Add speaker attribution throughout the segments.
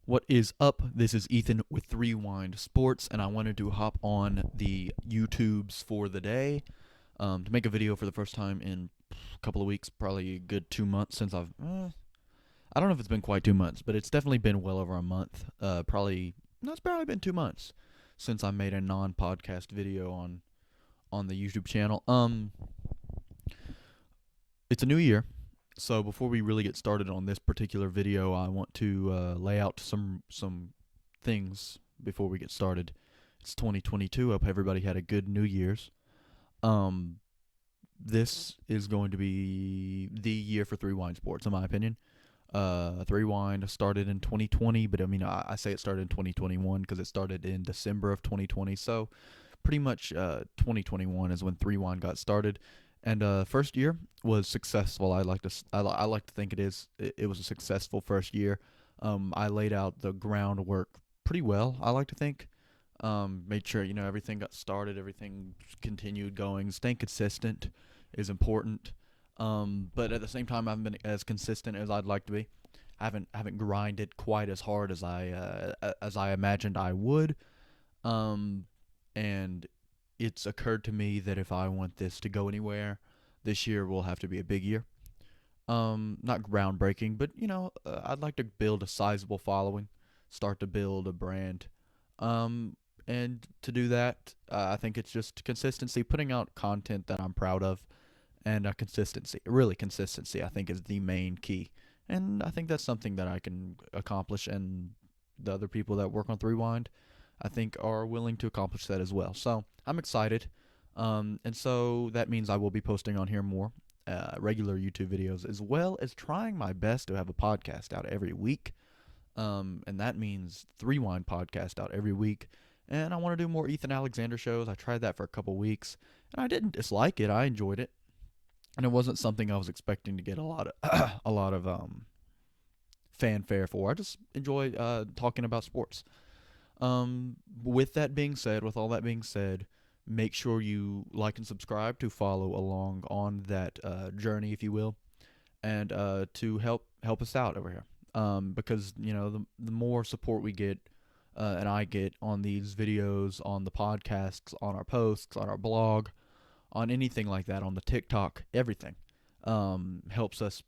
Speaker 1: What is up? This is Ethan with Rewind Sports, and I wanted to hop on the YouTubes for the day to make a video for the first time in a couple of weeks, probably a good 2 months since I don't know if it's been quite 2 months, but it's definitely been well over a month. No, it's probably been 2 months since I made a non-podcast video on the YouTube channel. It's a new year, so before we really get started on this particular video, I want to lay out some things before we get started. It's 2022. I hope everybody had a good New Year's. Um, this is going to be the year for Three Wine Sports, in my opinion. Three Wine started in 2020, but I mean, I say it started in 2021 because it started in December of 2020. So pretty much 2021 is when Three Wine got started, and first year was successful. I like to think it was a successful first year. I laid out the groundwork pretty well. I like to think. Made sure everything got started, everything continued going. Staying consistent is important. But at the same time, I haven't been as consistent as I'd like to be. I haven't grinded quite as hard as I imagined I would. Um, and it's occurred to me that if I want this to go anywhere, this year will have to be a big year. Not groundbreaking, but I'd like to build a sizable following, start to build a brand. And to do that, I think it's just consistency, putting out content that I'm proud of, and consistency. Really, consistency, I think, is the main key. And I think that's something that I can accomplish, and the other people that work on Three Wind, I think, are willing to accomplish that as well. So I'm excited. And so that means I will be posting on here more regular YouTube videos, as well as trying my best to have a podcast out every week. And that means Three Wine podcast out every week. And I want to do more Ethan Alexander shows. I tried that for a couple weeks, and I didn't dislike it. I enjoyed it, and it wasn't something I was expecting to get a lot of a lot of fanfare for. I just enjoy talking about sports. With all that being said, make sure you like and subscribe to follow along on that journey, if you will, and to help us out over here. Because the more support we get, and I get on these videos, on the podcasts, on our posts, on our blog, on anything like that, on the TikTok, everything helps us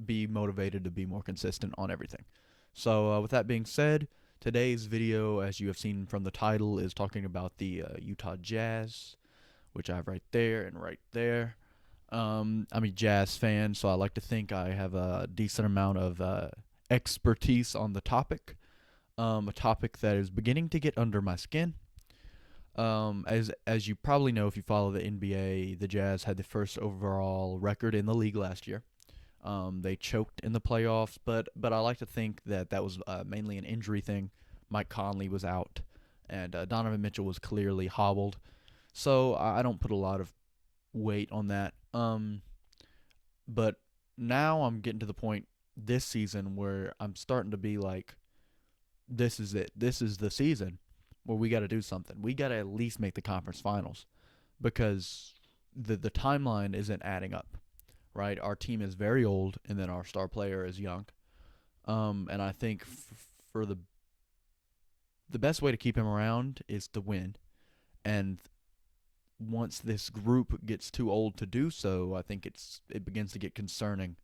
Speaker 1: be motivated to be more consistent on everything. So with that being said, today's video, as you have seen from the title, is talking about the Utah Jazz, which I have right there and right there. I'm a Jazz fan, so I like to think I have a decent amount of expertise on the topic. A topic that is beginning to get under my skin. As you probably know, if you follow the NBA, the Jazz had the first overall record in the league last year. They choked in the playoffs, but I like to think that was mainly an injury thing. Mike Conley was out, and Donovan Mitchell was clearly hobbled. So I don't put a lot of weight on that. But now I'm getting to the point this season where I'm starting to be like, this is it. This is the season where we got to do something. We got to at least make the conference finals because the timeline isn't adding up, right? Our team is very old, and then our star player is young. And I think for the best way to keep him around is to win. And once this group gets too old to do so, I think it begins to get concerning.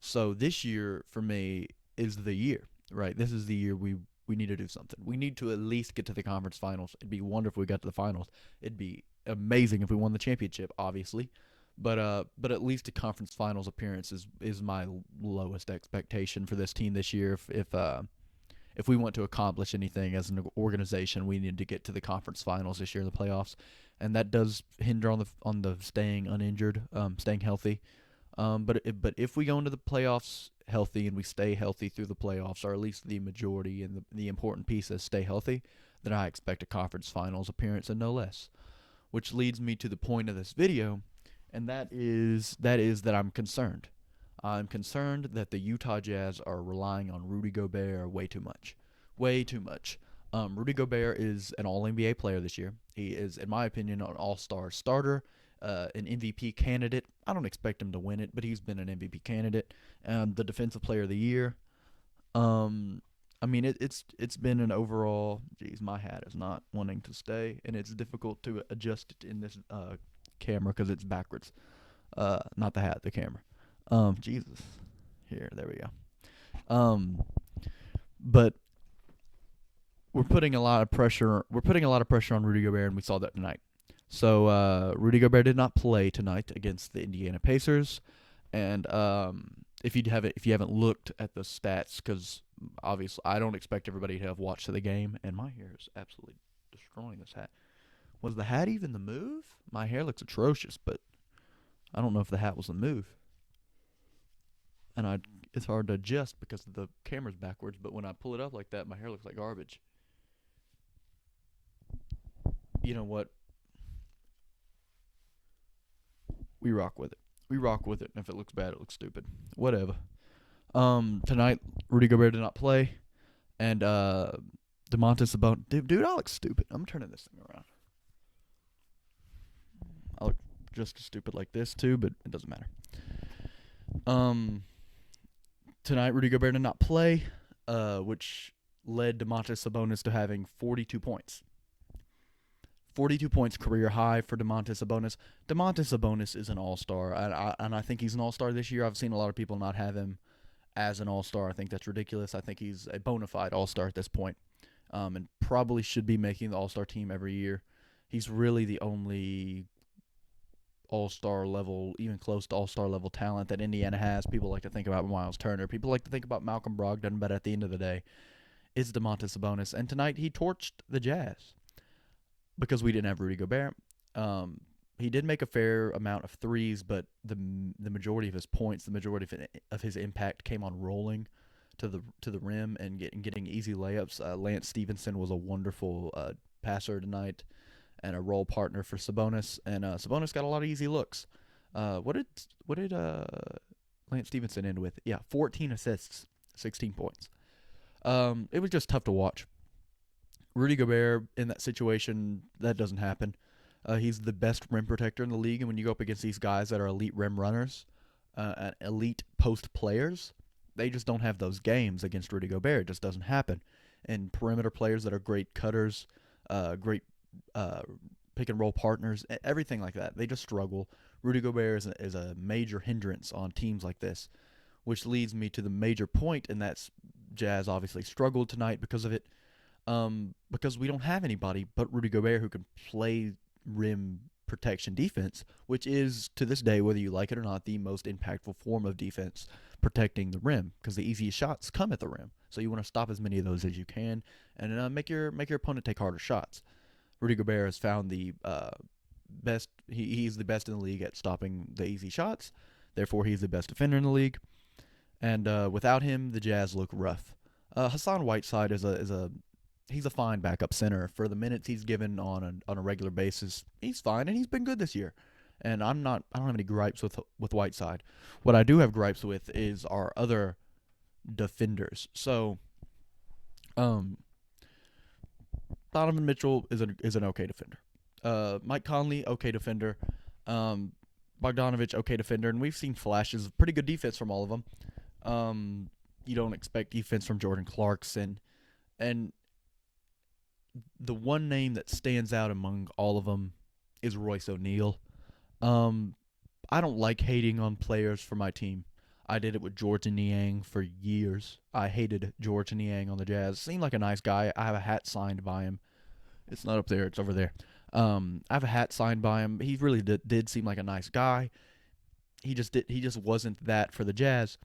Speaker 1: So this year for me is the year, right? This is the year we need to do something. We need to at least get to the conference finals. It'd be wonderful if we got to the finals. It'd be amazing if we won the championship, obviously. But at least a conference finals appearance is my lowest expectation for this team this year. If we want to accomplish anything as an organization, we need to get to the conference finals this year in the playoffs, and that does hinder on the staying uninjured, staying healthy. But if we go into the playoffs healthy and we stay healthy through the playoffs, or at least the majority and the important pieces stay healthy, then I expect a conference finals appearance and no less. Which leads me to the point of this video, and that I'm concerned. I'm concerned that the Utah Jazz are relying on Rudy Gobert way too much. Way too much. Rudy Gobert is an All NBA player this year. He is, in my opinion, an All-Star starter, an MVP candidate. I don't expect him to win it, but he's been an MVP candidate and the Defensive Player of the Year. Um, I mean, it's been an overall. Geez, my hat is not wanting to stay, and it's difficult to adjust it in this camera because it's backwards. Not the hat, the camera. Jesus. Here, there we go. But we're putting a lot of pressure. We're putting a lot of pressure on Rudy Gobert, and we saw that tonight. So Rudy Gobert did not play tonight against the Indiana Pacers, and if you haven't looked at the stats, because obviously I don't expect everybody to have watched the game, and my hair is absolutely destroying this hat. Was the hat even the move? My hair looks atrocious, but I don't know if the hat was the move. And it's hard to adjust because the camera's backwards, but when I pull it up like that, my hair looks like garbage. You know what? We rock with it. We rock with it, and if it looks bad, it looks stupid. Whatever. Tonight, Rudy Gobert did not play, and Domantas Sabonis. Dude, I look stupid. I'm turning this thing around. I look just as stupid like this too, but it doesn't matter. Tonight, Rudy Gobert did not play, which led Domantas Sabonis to having 42 points. 42 points, career high for Domantas Sabonis. Domantas Sabonis is an all-star, and I think he's an all-star this year. I've seen a lot of people not have him as an all-star. I think that's ridiculous. I think he's a bona fide all-star at this point, and probably should be making the all-star team every year. He's really the only all-star level, even close to all-star level talent that Indiana has. People like to think about Miles Turner. People like to think about Malcolm Brogdon, but at the end of the day, it's Domantas Sabonis. And tonight he torched the Jazz because we didn't have Rudy Gobert. He did make a fair amount of threes, but the majority of his points, the majority of his impact came on rolling to the rim and getting easy layups. Lance Stevenson was a wonderful passer tonight and a role partner for Sabonis, and Sabonis got a lot of easy looks. What did Lance Stevenson end with? Yeah, 14 assists, 16 points. It was just tough to watch. Rudy Gobert in that situation, that doesn't happen. He's the best rim protector in the league, and when you go up against these guys that are elite rim runners, and elite post players, they just don't have those games against Rudy Gobert. It just doesn't happen. And perimeter players that are great cutters, great pick and roll partners, everything like that, they just struggle. Rudy Gobert is a major hindrance on teams like this, which leads me to the major point, and that's Jazz obviously struggled tonight because of it. Because we don't have anybody but Rudy Gobert who can play rim protection defense, which is, to this day, whether you like it or not, the most impactful form of defense, protecting the rim, because the easiest shots come at the rim. So you want to stop as many of those as you can, and make your opponent take harder shots. Rudy Gobert has found the best. He's the best in the league at stopping the easy shots. Therefore, he's the best defender in the league. And without him, the Jazz look rough. Hassan Whiteside he's a fine backup center. For the minutes he's given on a regular basis, he's fine, and he's been good this year. And I don't have any gripes with Whiteside. What I do have gripes with is our other defenders. So, Donovan Mitchell is an okay defender. Mike Conley, okay defender. Bogdanovich, okay defender. And we've seen flashes of pretty good defense from all of them. You don't expect defense from Jordan Clarkson. And the one name that stands out among all of them is Royce O'Neal. I don't like hating on players for my team. I did it with George Niang for years. I hated George Niang on the Jazz. Seemed like a nice guy. I have a hat signed by him. It's not up there. It's over there. I have a hat signed by him. He really did seem like a nice guy. He just wasn't that for the Jazz.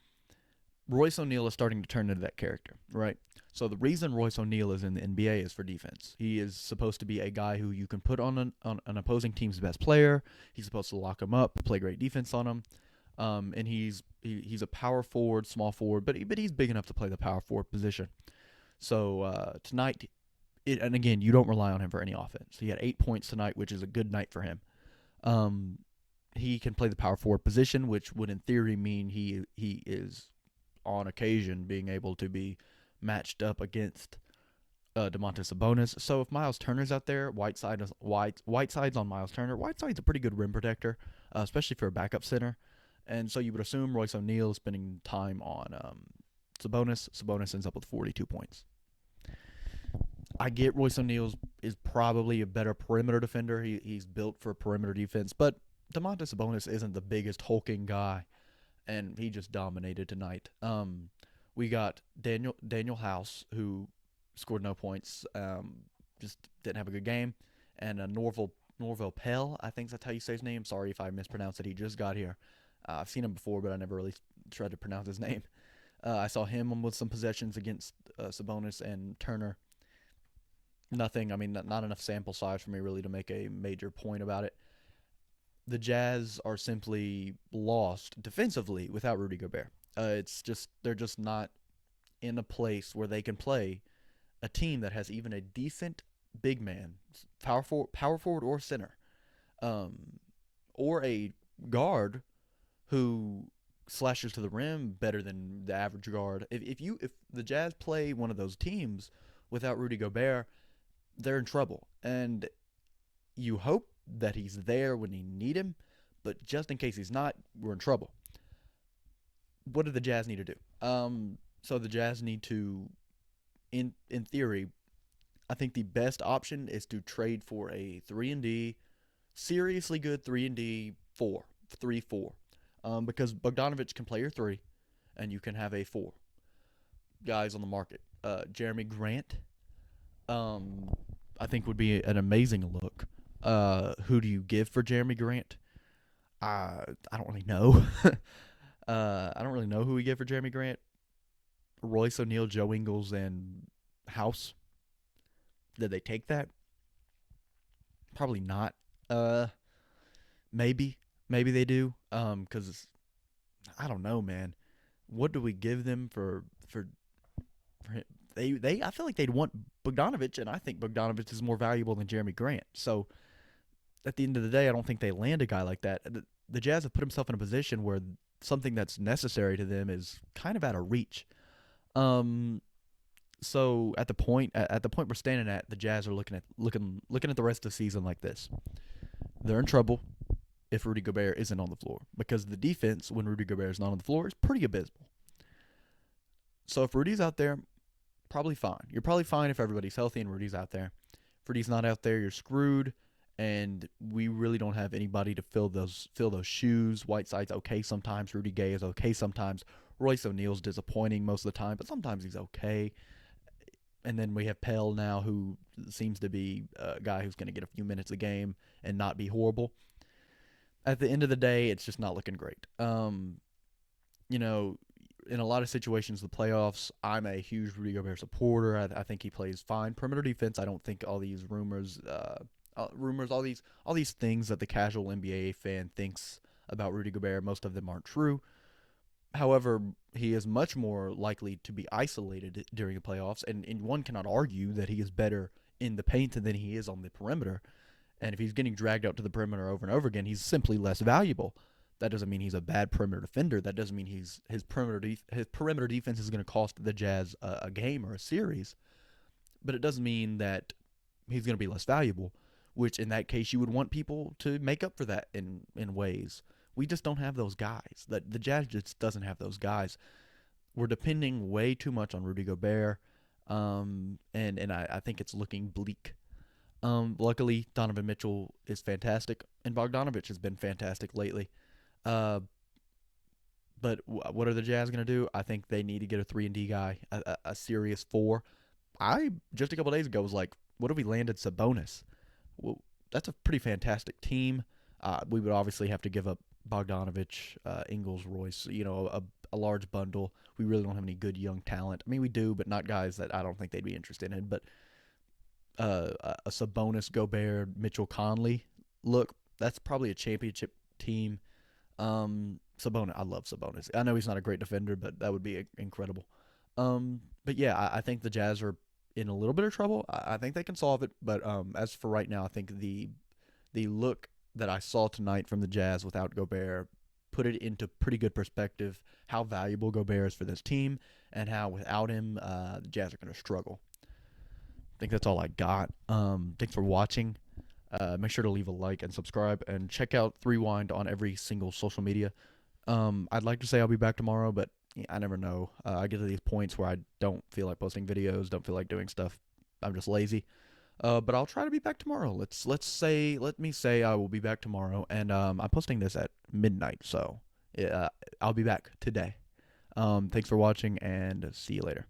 Speaker 1: Royce O'Neal is starting to turn into that character, right? So the reason Royce O'Neal is in the NBA is for defense. He is supposed to be a guy who you can put on an opposing team's best player. He's supposed to lock him up, play great defense on him. And he's a power forward, small forward, but he's big enough to play the power forward position. So tonight, and again, you don't rely on him for any offense. He had 8 points tonight, which is a good night for him. He can play the power forward position, which would in theory mean he is on occasion being able to be matched up against Domantas Sabonis. So if Miles Turner's out there, Whiteside's on Miles Turner. Whiteside's a pretty good rim protector, especially for a backup center. And so you would assume Royce O'Neal is spending time on Sabonis. Sabonis ends up with 42 points. I get Royce O'Neal is probably a better perimeter defender. He's built for perimeter defense, but Domantas Sabonis isn't the biggest hulking guy, and he just dominated tonight. We got Daniel House, who scored no points, just didn't have a good game, and Norville Pell, I think that's how you say his name. Sorry if I mispronounced it. He just got here. I've seen him before, but I never really tried to pronounce his name. I saw him with some possessions against Sabonis and Turner. Nothing. I mean, not enough sample size for me really to make a major point about it. The Jazz are simply lost defensively without Rudy Gobert. It's just they're just not in a place where they can play a team that has even a decent big man, power forward or center, um, or a guard who slashes to the rim better than the average guard. If the Jazz play one of those teams without Rudy Gobert, they're in trouble. And you hope that he's there when you need him, but just in case he's not, we're in trouble. What do the Jazz need to do? So the Jazz need to, in theory, I think the best option is to trade for a 3 and D, seriously good 3 and D 4. Because Bogdanovich can play your 3, and you can have a 4. Guys on the market. Jeremy Grant, I think would be an amazing look. Who do you give for Jeremy Grant? I don't really know. I don't really know who we get for Jeremy Grant. Royce O'Neal, Joe Ingles, and House. Did they take that? Probably not. Maybe they do. Because I don't know, man. What do we give them for him? They I feel like they'd want Bogdanovich, and I think Bogdanovich is more valuable than Jeremy Grant. So at the end of the day, I don't think they land a guy like that. The Jazz have put himself in a position where something that's necessary to them is kind of out of reach. Um, so at the point we're standing at, the Jazz are looking at the rest of the season like this. They're in trouble if Rudy Gobert isn't on the floor, because the defense when Rudy Gobert is not on the floor is pretty abysmal. So if Rudy's out there, probably fine. You're probably fine if everybody's healthy and Rudy's out there. If Rudy's not out there, you're screwed. And we really don't have anybody to fill those shoes. Whiteside's okay sometimes. Rudy Gay is okay sometimes. Royce O'Neal's disappointing most of the time, but sometimes he's okay. And then we have Pell now, who seems to be a guy who's going to get a few minutes a game and not be horrible. At the end of the day, it's just not looking great. You know, in a lot of situations, the playoffs, I'm a huge Rudy Gobert supporter. I think he plays fine perimeter defense. I don't think all these rumors, all these things that the casual NBA fan thinks about Rudy Gobert, most of them aren't true. However, he is much more likely to be isolated during the playoffs, and one cannot argue that he is better in the paint than he is on the perimeter. And if he's getting dragged out to the perimeter over and over again, he's simply less valuable. That doesn't mean he's a bad perimeter defender. That doesn't mean his perimeter defense is going to cost the Jazz a game or a series. But it does mean that he's going to be less valuable, which in that case you would want people to make up for that in ways. We just don't have those guys. The Jazz just doesn't have those guys. We're depending way too much on Rudy Gobert, and I think it's looking bleak. Luckily, Donovan Mitchell is fantastic, and Bogdanovich has been fantastic lately. Uh, but what are the Jazz going to do? I think they need to get a 3 and D guy, a serious 4. I just a couple days ago was like, what if we landed Sabonis? Well, that's a pretty fantastic team. We would obviously have to give up Bogdanovich, Ingles, Royce, a large bundle. We really don't have any good young talent. I mean, we do, but not guys that I don't think they'd be interested in. But a Sabonis, Gobert, Mitchell, Conley look, that's probably a championship team. Sabonis, I love Sabonis. I know he's not a great defender, but that would be incredible. But yeah, I think the Jazz are in a little bit of trouble. I think they can solve it, but as for right now, I think the look that I saw tonight from the Jazz without Gobert put it into pretty good perspective how valuable Gobert is for this team and how without him, the Jazz are going to struggle. I think that's all I got. Thanks for watching. Make sure to leave a like and subscribe, and check out 3Wind on every single social media. I'd like to say I'll be back tomorrow, but yeah, I never know. I get to these points where I don't feel like posting videos, don't feel like doing stuff. I'm just lazy. But I'll try to be back tomorrow. Let me say I will be back tomorrow, and I'm posting this at midnight, so yeah, I'll be back today. Thanks for watching, and see you later.